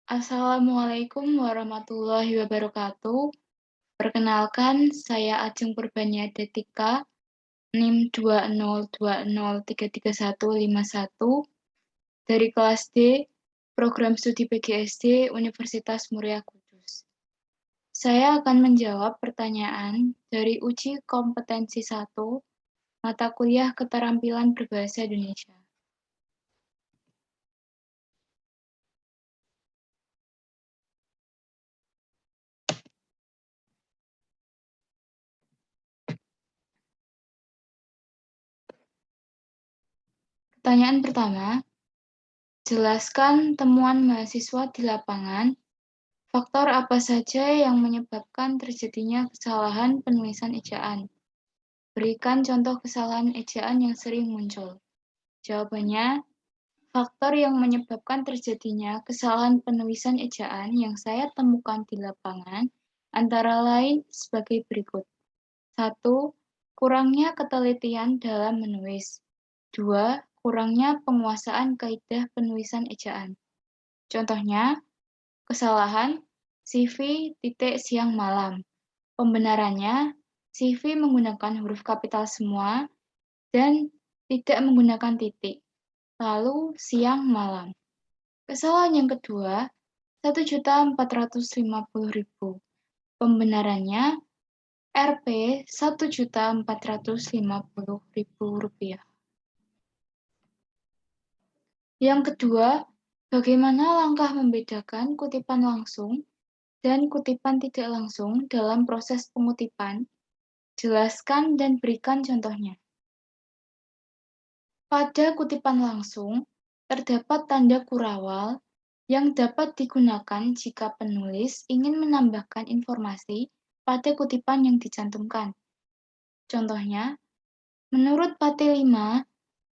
Assalamualaikum warahmatullahi wabarakatuh. Perkenalkan, saya Ajeng Purbaniadetika, NIM 202033151 dari kelas D, Program Studi PGSD Universitas Muria Kudus. Saya akan menjawab pertanyaan dari uji kompetensi 1, mata kuliah keterampilan berbahasa Indonesia. Pertanyaan pertama, jelaskan temuan mahasiswa di lapangan. Faktor apa saja yang menyebabkan terjadinya kesalahan penulisan ejaan? Berikan contoh kesalahan ejaan yang sering muncul. Jawabannya, faktor yang menyebabkan terjadinya kesalahan penulisan ejaan yang saya temukan di lapangan antara lain sebagai berikut. 1. Kurangnya ketelitian dalam menulis. 2. Kurangnya penguasaan kaidah penulisan ejaan. Contohnya, kesalahan CV siang malam. Pembenarannya, CV menggunakan huruf kapital semua dan tidak menggunakan titik. Lalu siang malam. Kesalahan yang kedua, 1.450.000. Pembenarannya, Rp 1.450.000 rupiah. Yang kedua, bagaimana langkah membedakan kutipan langsung dan kutipan tidak langsung dalam proses pengutipan? Jelaskan dan berikan contohnya. Pada kutipan langsung, terdapat tanda kurawal yang dapat digunakan jika penulis ingin menambahkan informasi pada kutipan yang dicantumkan. Contohnya, menurut Pate 5,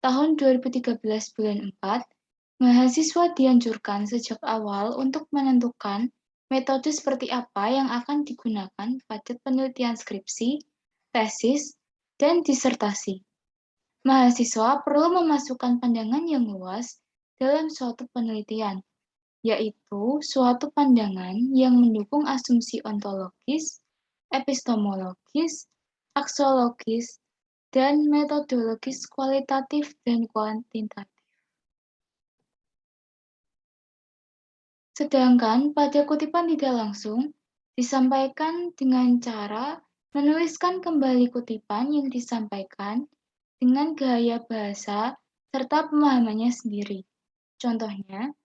tahun 2013 bulan 4, mahasiswa dianjurkan sejak awal untuk menentukan metode seperti apa yang akan digunakan pada penelitian skripsi, tesis, dan disertasi. Mahasiswa perlu memasukkan pandangan yang luas dalam suatu penelitian, yaitu suatu pandangan yang mendukung asumsi ontologis, epistemologis, aksiologis, dan metodologis kualitatif dan kuantitatif. Sedangkan pada kutipan tidak langsung, disampaikan dengan cara menuliskan kembali kutipan yang disampaikan dengan gaya bahasa serta pemahamannya sendiri. Contohnya,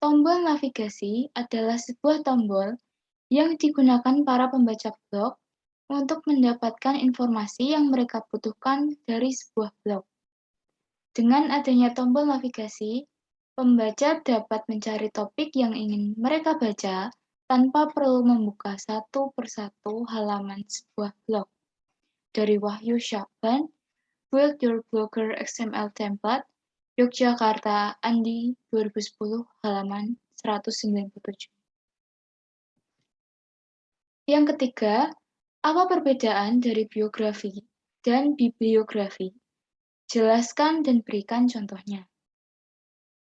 tombol navigasi adalah sebuah tombol yang digunakan para pembaca blog untuk mendapatkan informasi yang mereka butuhkan dari sebuah blog. Dengan adanya tombol navigasi, pembaca dapat mencari topik yang ingin mereka baca tanpa perlu membuka satu persatu halaman sebuah blog. Dari Wahyu Syakban, Build Your Blogger XML Template, Yogyakarta, Andi, 2010, halaman 197. Yang ketiga, apa perbedaan dari biografi dan bibliografi? Jelaskan dan berikan contohnya.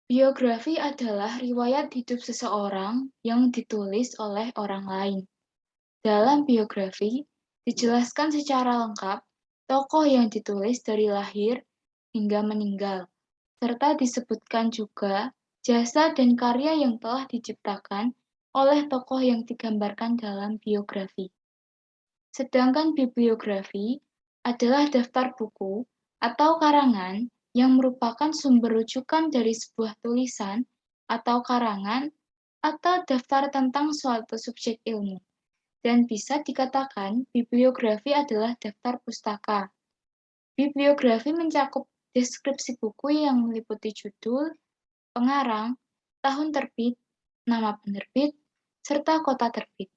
Biografi adalah riwayat hidup seseorang yang ditulis oleh orang lain. Dalam biografi, dijelaskan secara lengkap tokoh yang ditulis dari lahir hingga meninggal, serta disebutkan juga jasa dan karya yang telah diciptakan oleh tokoh yang digambarkan dalam biografi. Sedangkan bibliografi adalah daftar buku atau karangan yang merupakan sumber rujukan dari sebuah tulisan atau karangan atau daftar tentang suatu subjek ilmu. Dan bisa dikatakan bibliografi adalah daftar pustaka. Bibliografi mencakup deskripsi buku yang meliputi judul, pengarang, tahun terbit, nama penerbit, serta kota terbit.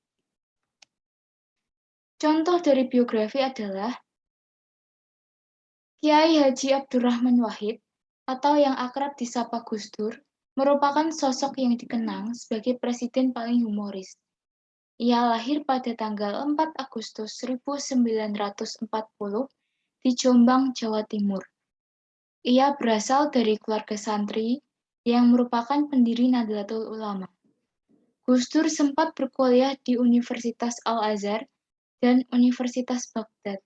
Contoh dari biografi adalah Kiai Haji Abdurrahman Wahid, atau yang akrab disapa Gus Dur, merupakan sosok yang dikenang sebagai presiden paling humoris. Ia lahir pada tanggal 4 Agustus 1940 di Jombang, Jawa Timur. Ia berasal dari keluarga santri yang merupakan pendiri Nahdlatul Ulama. Gus Dur sempat berkuliah di Universitas Al-Azhar dan Universitas Baghdad.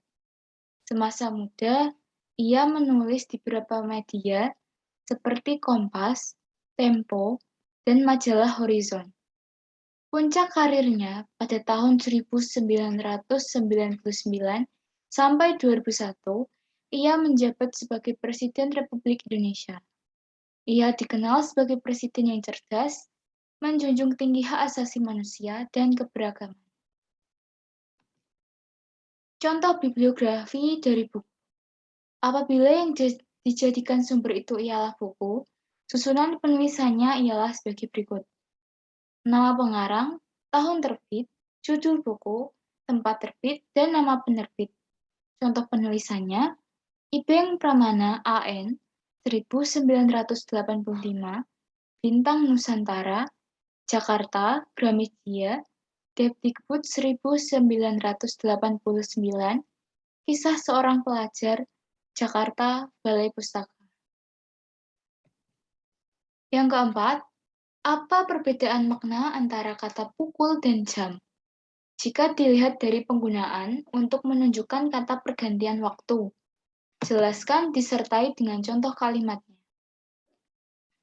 Semasa muda, ia menulis di beberapa media seperti Kompas, Tempo, dan majalah Horizon. Puncak karirnya pada tahun 1999 sampai 2001, ia menjabat sebagai Presiden Republik Indonesia. Ia dikenal sebagai presiden yang cerdas, menjunjung tinggi hak asasi manusia dan keberagaman. Contoh bibliografi dari buku. Apabila yang dijadikan sumber itu ialah buku, susunan penulisannya ialah sebagai berikut. Nama pengarang, tahun terbit, judul buku, tempat terbit, dan nama penerbit. Contoh penulisannya, Ibeng Pramana AN 1985, Bintang Nusantara, Jakarta, Gramedia, Depdikbud 1989, Kisah Seorang Pelajar, Jakarta, Balai Pustaka. Yang keempat, apa perbedaan makna antara kata pukul dan jam? Jika dilihat dari penggunaan untuk menunjukkan kata pergantian waktu, jelaskan disertai dengan contoh kalimatnya.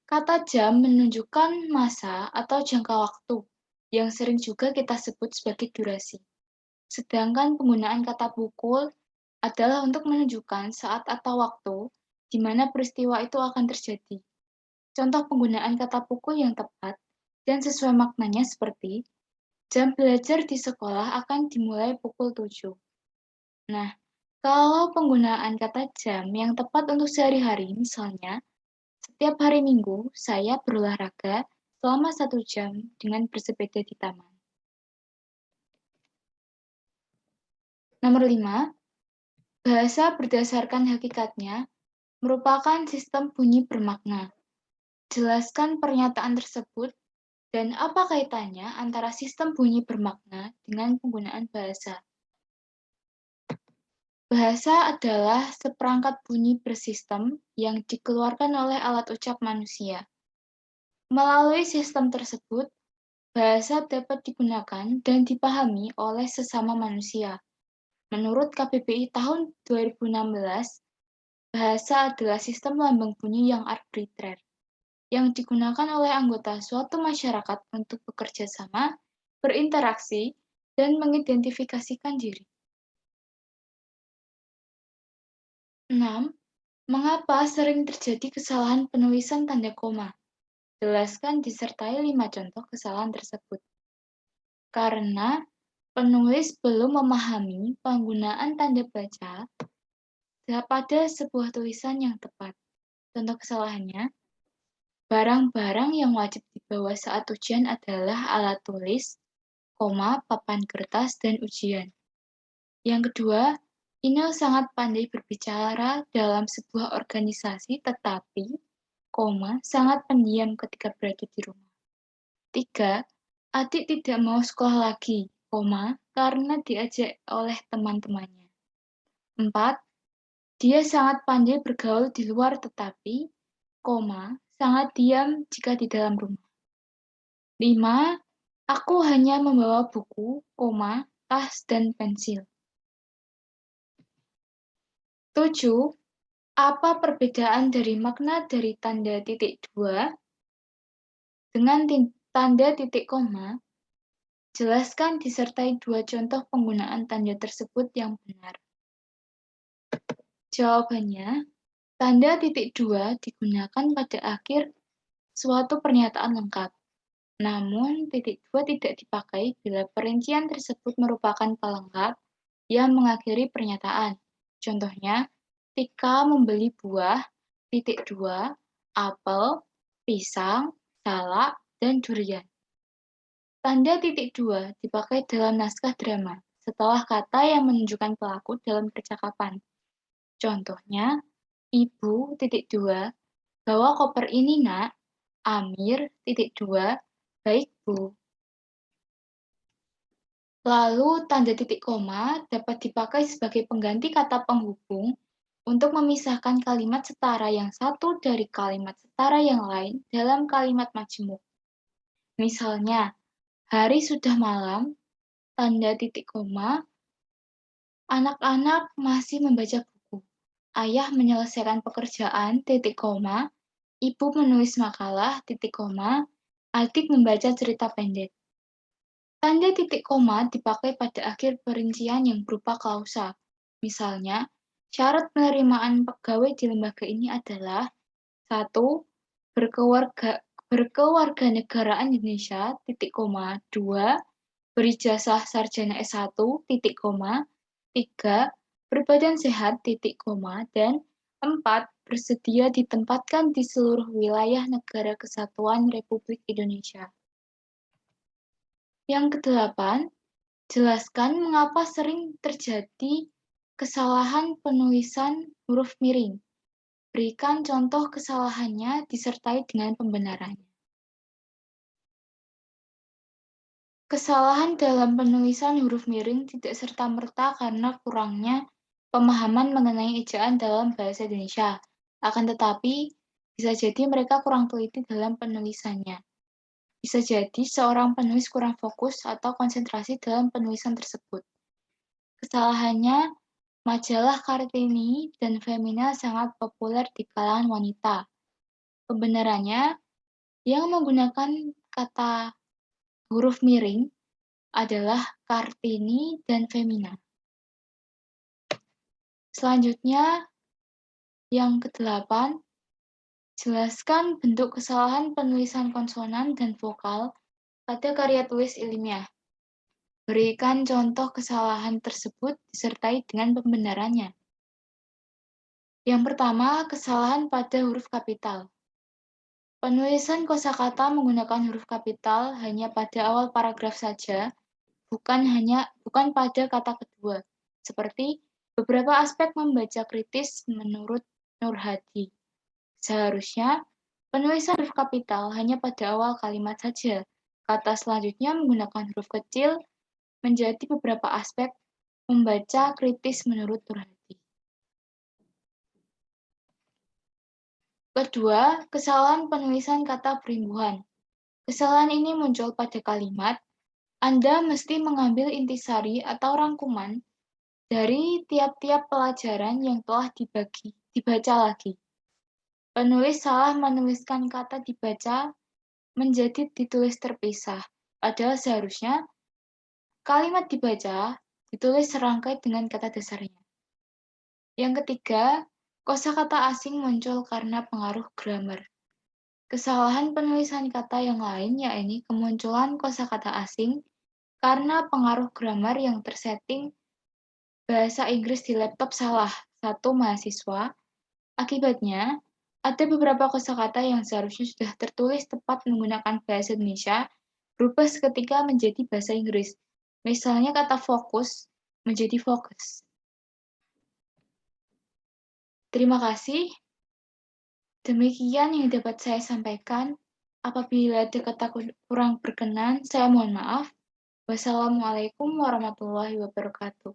Kata jam menunjukkan masa atau jangka waktu, yang sering juga kita sebut sebagai durasi. Sedangkan penggunaan kata pukul adalah untuk menunjukkan saat atau waktu di mana peristiwa itu akan terjadi. Contoh penggunaan kata pukul yang tepat dan sesuai maknanya seperti jam belajar di sekolah akan dimulai pukul 7. Nah, kalau penggunaan kata jam yang tepat untuk sehari-hari, misalnya, setiap hari Minggu saya berolahraga selama 1 jam dengan bersepeda di taman. Nomor 5, bahasa berdasarkan hakikatnya merupakan sistem bunyi bermakna. Jelaskan pernyataan tersebut dan apa kaitannya antara sistem bunyi bermakna dengan penggunaan bahasa. Bahasa adalah seperangkat bunyi bersistem yang dikeluarkan oleh alat ucap manusia. Melalui sistem tersebut, bahasa dapat digunakan dan dipahami oleh sesama manusia. Menurut KBBI tahun 2016, bahasa adalah sistem lambang bunyi yang arbitrer, yang digunakan oleh anggota suatu masyarakat untuk bekerja sama, berinteraksi, dan mengidentifikasikan diri. 6. Mengapa sering terjadi kesalahan penulisan tanda koma? Jelaskan disertai 5 contoh kesalahan tersebut. Karena penulis belum memahami penggunaan tanda baca pada sebuah tulisan yang tepat. Contoh kesalahannya, barang-barang yang wajib dibawa saat ujian adalah alat tulis, papan kertas, dan ujian. Yang kedua, Inel sangat pandai berbicara dalam sebuah organisasi tetapi, sangat pendiam ketika berada di rumah. 3. Adik tidak mau sekolah lagi, karena diajak oleh teman-temannya. 4. Dia sangat pandai bergaul di luar tetapi, sangat diam jika di dalam rumah. 5. Aku hanya membawa buku, tas, dan pensil. 7. Apa perbedaan dari makna dari tanda titik dua dengan tanda titik koma? Jelaskan disertai 2 contoh penggunaan tanda tersebut yang benar. Jawabannya, tanda titik dua digunakan pada akhir suatu pernyataan lengkap. Namun, titik dua tidak dipakai bila perincian tersebut merupakan pelengkap yang mengakhiri pernyataan. Contohnya, Tika membeli buah, titik dua, apel, pisang, salak, dan durian. Tanda titik dua dipakai dalam naskah drama setelah kata yang menunjukkan pelaku dalam percakapan. Contohnya, Ibu titik dua, bawa koper ini nak, Amir titik dua, baik Bu. Lalu tanda titik koma dapat dipakai sebagai pengganti kata penghubung untuk memisahkan kalimat setara yang satu dari kalimat setara yang lain dalam kalimat majemuk. Misalnya, Hari sudah malam, tanda titik koma, anak-anak masih membaca buku. Ayah menyelesaikan pekerjaan, titik koma, ibu menulis makalah, titik koma, adik membaca cerita pendek. Tanda titik koma dipakai pada akhir perincian yang berupa klausa. Misalnya, syarat penerimaan pegawai di lembaga ini adalah 1. Berkewarganegaraan Indonesia, titik koma, 2. Berijazah sarjana S1, titik koma, 3. Berbadan sehat, titik koma, dan 4. Bersedia ditempatkan di seluruh wilayah Negara Kesatuan Republik Indonesia. Yang kedelapan, jelaskan mengapa sering terjadi kesalahan penulisan huruf miring. Berikan contoh kesalahannya disertai dengan pembenarannya. Kesalahan dalam penulisan huruf miring tidak serta-merta karena kurangnya pemahaman mengenai ejaan dalam bahasa Indonesia. Akan tetapi, bisa jadi mereka kurang teliti dalam penulisannya. Bisa jadi seorang penulis kurang fokus atau konsentrasi dalam penulisan tersebut. Kesalahannya, majalah Kartini dan Femina sangat populer di kalangan wanita. Kebenarannya, yang menggunakan kata huruf miring adalah Kartini dan Femina. Selanjutnya, yang kedelapan, jelaskan bentuk kesalahan penulisan konsonan dan vokal pada karya tulis ilmiah. Berikan contoh kesalahan tersebut disertai dengan pembenarannya. Yang pertama, kesalahan pada huruf kapital. Penulisan kosakata menggunakan huruf kapital hanya pada awal paragraf saja, bukan pada kata kedua, seperti beberapa aspek membaca kritis menurut Nur Hadi. Seharusnya, penulisan huruf kapital hanya pada awal kalimat saja. Kata selanjutnya menggunakan huruf kecil menjadi beberapa aspek membaca kritis menurut Nur Hadi. Kedua, kesalahan penulisan kata perimbuhan. Kesalahan ini muncul pada kalimat, Anda mesti mengambil intisari atau rangkuman dari tiap-tiap pelajaran yang telah dibaca lagi. Penulis salah menuliskan kata dibaca menjadi ditulis terpisah, padahal seharusnya kalimat dibaca ditulis serangkai dengan kata dasarnya. Yang ketiga, kosakata asing muncul karena pengaruh grammar. Kesalahan penulisan kata yang lain yakni kemunculan kosakata asing karena pengaruh grammar yang tersetting bahasa Inggris di laptop salah satu mahasiswa. Akibatnya, ada beberapa kosakata yang seharusnya sudah tertulis tepat menggunakan bahasa Indonesia berubah seketika menjadi bahasa Inggris. Misalnya kata fokus menjadi fokus. Terima kasih. Demikian yang dapat saya sampaikan. Apabila ada kata kurang berkenan, saya mohon maaf. Wassalamualaikum warahmatullahi wabarakatuh.